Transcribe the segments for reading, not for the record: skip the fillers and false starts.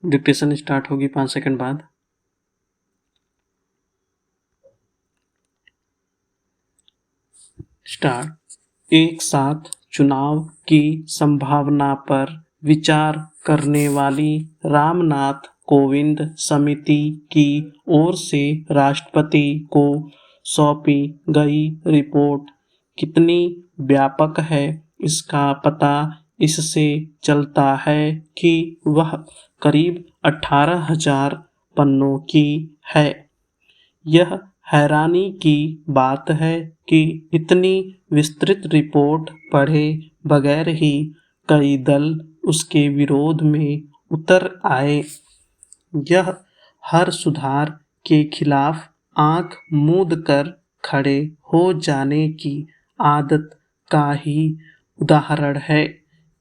Dictation start होगी 5 second बाद। Start. एक साथ चुनाव की संभावना पर विचार करने वाली रामनाथ कोविंद समिति की ओर से राष्ट्रपति को सौंपी गई रिपोर्ट कितनी व्यापक है, इसका पता इससे चलता है कि वह करीब 18,000 पन्नों की है। यह हैरानी की बात है कि इतनी विस्तृत रिपोर्ट पढ़े बगैर ही कई दल उसके विरोध में उतर आए। यह हर सुधार के खिलाफ आंख मूंद कर खड़े हो जाने की आदत का ही उदाहरण है।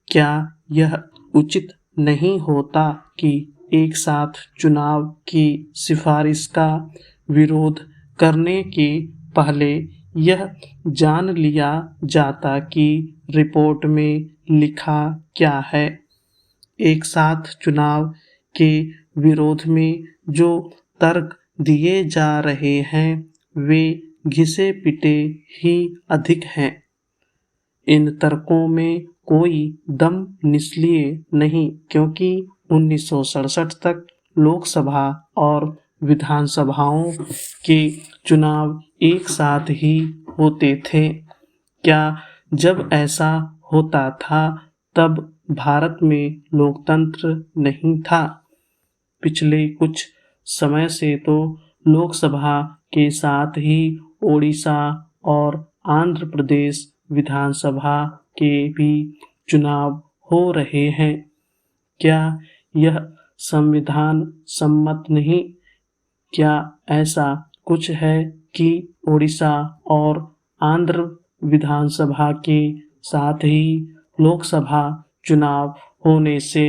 क्या यह उचित नहीं होता कि एक साथ चुनाव की सिफारिश का विरोध करने के पहले यह जान लिया जाता कि रिपोर्ट में लिखा क्या है? एक साथ चुनाव के विरोध में जो तर्क दिए जा रहे हैं वे घिसे पिटे ही अधिक हैं। इन तर्कों में कोई दम निष्क्रिय नहीं, क्योंकि 1967 तक लोकसभा और विधानसभाओं के चुनाव एक साथ ही होते थे। क्या जब ऐसा होता था तब भारत में लोकतंत्र नहीं था? पिछले कुछ समय से तो लोकसभा के साथ ही ओडिशा और आंध्र प्रदेश विधानसभा के भी चुनाव हो रहे हैं। क्या यह संविधान सम्मत नहीं? क्या ऐसा कुछ है कि ओडिशा और आंध्र विधानसभा के साथ ही लोकसभा चुनाव होने से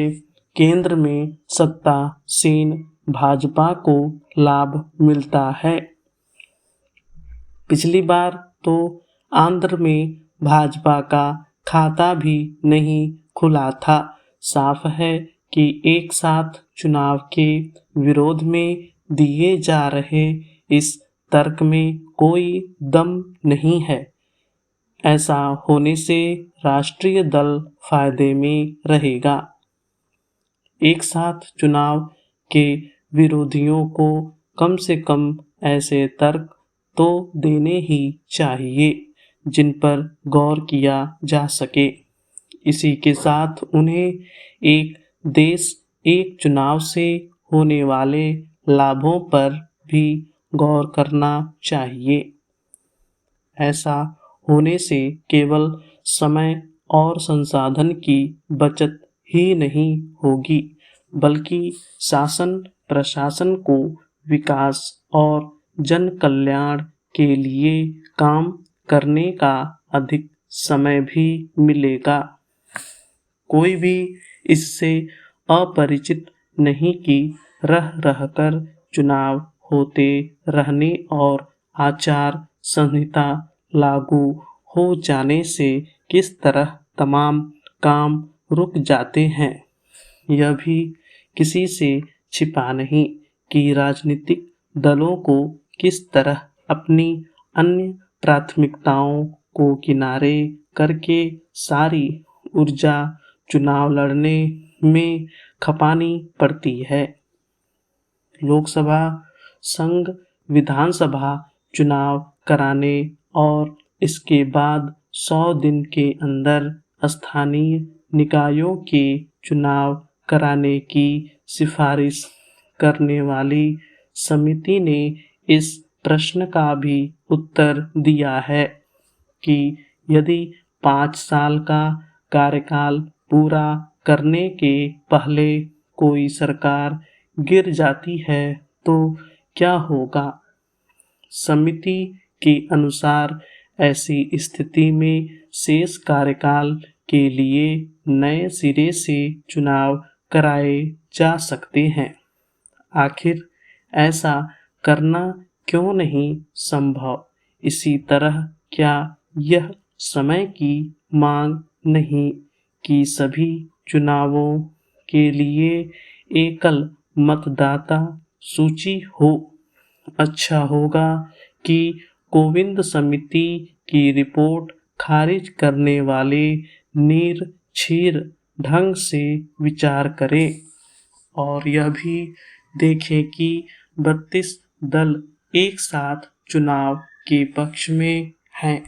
केंद्र में सत्तासीन भाजपा को लाभ मिलता है? पिछली बार तो आंध्र में भाजपा का खाता भी नहीं खुला था। साफ है कि एक साथ चुनाव के विरोध में दिए जा रहे इस तर्क में कोई दम नहीं है। ऐसा होने से राष्ट्रीय दल फायदे में रहेगा। एक साथ चुनाव के विरोधियों को कम से कम ऐसे तर्क तो देने ही चाहिए जिन पर गौर किया जा सके। इसी के साथ उन्हें एक देश एक चुनाव से होने वाले लाभों पर भी गौर करना चाहिए। ऐसा होने से केवल समय और संसाधन की बचत ही नहीं होगी, बल्कि शासन प्रशासन को विकास और जन कल्याण के लिए काम करने का अधिक समय भी मिलेगा। कोई भी इससे अपरिचित नहीं कि रह रहकर चुनाव होते रहने और आचार संहिता लागू हो जाने से किस तरह तमाम काम रुक जाते हैं। यह भी किसी से छिपा नहीं कि राजनीतिक दलों को किस तरह अपनी अन्य प्राथमिकताओं को किनारे करके सारी ऊर्जा चुनाव लड़ने में खपानी पड़ती है। लोकसभा संघ विधानसभा चुनाव कराने और इसके बाद 100 दिन के अंदर स्थानीय निकायों के चुनाव कराने की सिफारिश करने वाली समिति ने इस प्रश्न का भी उत्तर दिया है कि यदि 5 साल का कार्यकाल पूरा करने के पहले कोई सरकार गिर जाती है तो क्या होगा। समिति के अनुसार ऐसी स्थिति में शेष कार्यकाल के लिए नए सिरे से चुनाव कराए जा सकते हैं। आखिर ऐसा करना क्यों नहीं संभव? इसी तरह क्या यह समय की मांग नहीं कि सभी चुनावों के लिए एकल मतदाता सूची हो। अच्छा होगा कि गोविंद समिति की रिपोर्ट खारिज करने वाले निरक्षीर ढंग से विचार करें और यह भी देखें कि 32 दल एक साथ चुनाव के पक्ष में हैं।